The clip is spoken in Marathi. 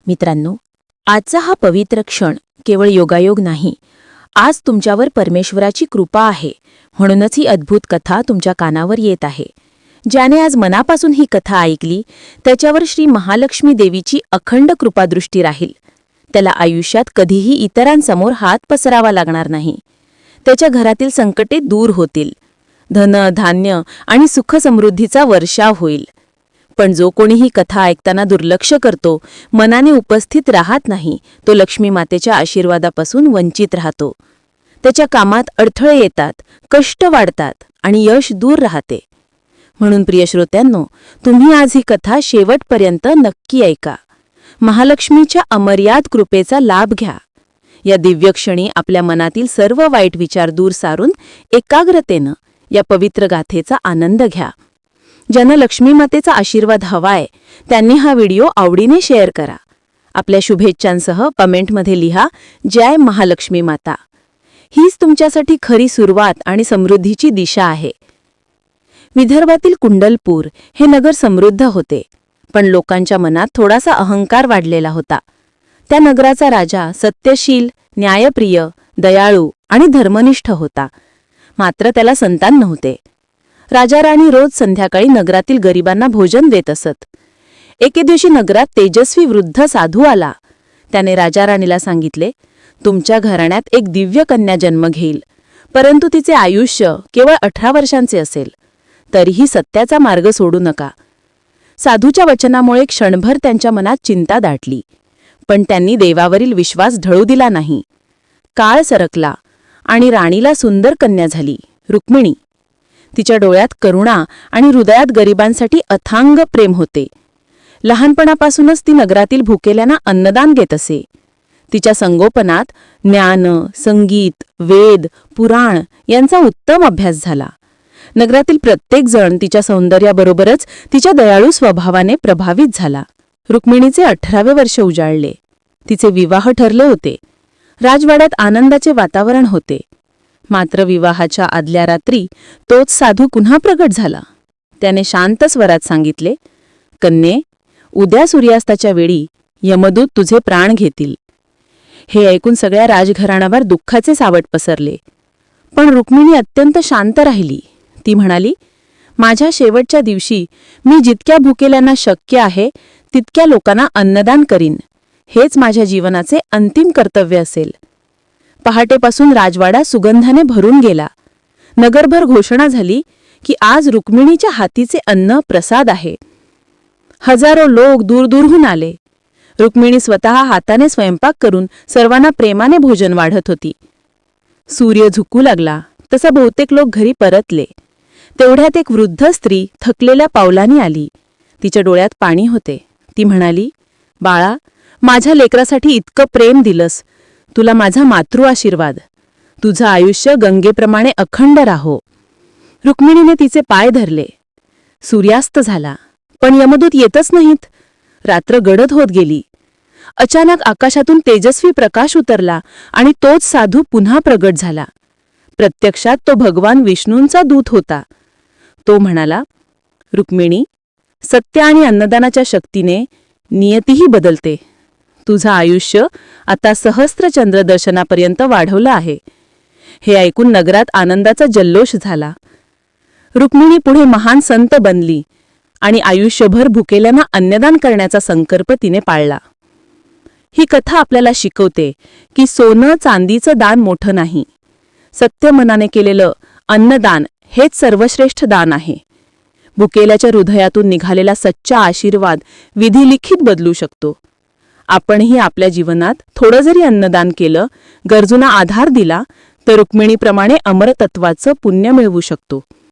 मित्रांनो, आजचा हा पवित्र क्षण केवळ योगायोग नाही, आज तुमच्यावर परमेश्वराची कृपा आहे, म्हणूनच ही अद्भुत कथा तुमच्या कानावर येत आहे. ज्याने आज मनापासून ही कथा ऐकली त्याच्यावर श्री महालक्ष्मी देवीची अखंड कृपादृष्टी राहील. त्याला आयुष्यात कधीही इतरांसमोर हात पसरावा लागणार नाही. त्याच्या घरातील संकटे दूर होतील. धन, धान्य आणि सुखसमृद्धीचा वर्षाव होईल. पण जो कोणी ही कथा ऐकताना दुर्लक्ष करतो, मनाने उपस्थित राहत नाही, तो लक्ष्मी मातेच्या आशीर्वादापासून वंचित राहतो. त्याच्या कामात अडथळे येतात, कष्ट वाढतात आणि यश दूर राहते. म्हणून प्रिय श्रोत्यांनो, तुम्ही आज ही कथा शेवटपर्यंत नक्की ऐका. महालक्ष्मीच्या अमर्याद कृपेचा लाभ घ्या. या दिव्य क्षणी आपल्या मनातील सर्व वाईट विचार दूर सारून एकाग्रतेनं या पवित्र गाथेचा आनंद घ्या. ज्यांना लक्ष्मी मातेचा आशीर्वाद हवाय त्यांनी हा व्हिडिओ आवडीने शेअर करा. आपल्या शुभेच्छांसह कमेंटमध्ये लिहा, जय महालक्ष्मी माता. हीच तुमच्यासाठी खरी सुरुवात आणि समृद्धीची दिशा आहे. विदर्भातील कुंडलपूर हे नगर समृद्ध होते, पण लोकांच्या मनात थोडासा अहंकार वाढलेला होता. त्या नगराचा राजा सत्यशील, न्यायप्रिय, दयाळू आणि धर्मनिष्ठ होता. मात्र त्याला संतान नव्हते. राजा राणी रोज संध्याकाळी नगरातील गरिबांना भोजन देत असत. एके दिवशी नगरात तेजस्वी वृद्ध साधू आला. त्याने राजा राणीला सांगितले, तुमच्या घराण्यात एक दिव्य कन्या जन्म घेईल, परंतु तिचे आयुष्य केवळ 18 वर्षांचे असेल. तरीही सत्याचा मार्ग सोडू नका. साधूच्या वचनामुळे क्षणभर त्यांच्या मनात चिंता दाटली, पण त्यांनी देवावरील विश्वास ढळू दिला नाही. काळ सरकला आणि राणीला सुंदर कन्या झाली, रुक्मिणी. तिच्या डोळ्यात करुणा आणि हृदयात गरिबांसाठी अथांग प्रेम होते. लहानपणापासूनच ती नगरातील भुकेल्यांना अन्नदान घेत असे. तिच्या संगोपनात ज्ञान, संगीत, वेद, पुराण यांचा उत्तम अभ्यास झाला. नगरातील प्रत्येक जण तिच्या सौंदर्याबरोबरच तिच्या दयाळू स्वभावाने प्रभावित झाला. रुक्मिणीचे 18वे वर्ष उजाळले. तिचे विवाह ठरले होते. राजवाड्यात आनंदाचे वातावरण होते. मात्र विवाहाच्या आदल्या रात्री तोच साधू पुन्हा प्रगट झाला. त्याने शांत स्वरात सांगितले, कन्ये, उद्या सूर्यास्ताच्या वेळी यमदूत तुझे प्राण घेतील. हे ऐकून सगळ्या राजघराण्यावर दुःखाचे सावट पसरले. पण रुक्मिणी अत्यंत शांत राहिली. ती म्हणाली, माझ्या शेवटच्या दिवशी मी जितक्या भुकेल्यांना शक्य आहे तितक्या लोकांना अन्नदान करीन. हेच माझ्या जीवनाचे अंतिम कर्तव्य असेल. पहाटेपासून राजवाडा सुगंधाने भरून गेला. नगरभर घोषणा झाली की आज रुक्मिणीच्या हातीचे अन्न प्रसाद आहे. हजारो लोक दूरदूरहून आले. रुक्मिणी स्वतः हाताने स्वयंपाक करून सर्वांना प्रेमाने भोजन वाढत होती. सूर्य झुकू लागला तसा बहुतेक लोक घरी परतले. तेवढ्यात एक वृद्ध स्त्री थकलेल्या पावलांनी आली. तिच्या डोळ्यात पाणी होते. ती म्हणाली, बाळा, माझ्या लेकरासाठी इतकं प्रेम दिलंस, तुला माझा मातृ आशीर्वाद. तुझं आयुष्य गंगेप्रमाणे अखंड राहो. रुक्मिणीने तिचे पाय धरले. सूर्यास्त झाला, पण यमदूत येतच नाहीत. रात्र गडद होत गेली. अचानक आकाशातून तेजस्वी प्रकाश उतरला आणि तोच साधू पुन्हा प्रगट झाला. प्रत्यक्षात तो भगवान विष्णूंचा दूत होता. तो म्हणाला, रुक्मिणी, सत्य आणि अन्नदानाच्या शक्तीने नियतीही बदलते. तुझं आयुष्य आता सहस्त्र चंद्रदर्शनापर्यंत वाढवलं आहे. हे ऐकून नगरात आनंदाचा जल्लोष झाला. रुक्मिणी पुढे महान संत बनली आणि आयुष्यभर भुकेल्यांना अन्नदान करण्याचा संकल्प तिने पाळला. ही कथा आपल्याला शिकवते की सोनं चांदीचं दान मोठं नाही. सत्य मनाने केलेलं अन्नदान हेच सर्वश्रेष्ठ दान आहे. भुकेल्याच्या हृदयातून निघालेला सच्चा आशीर्वाद विधिलिखित बदलू शकतो. आपणही आपल्या जीवनात थोडं जरी अन्नदान केलं, गरजूंना आधार दिला, तर रुक्मिणीप्रमाणे अमरतत्वाचं पुण्य मिळवू शकतो.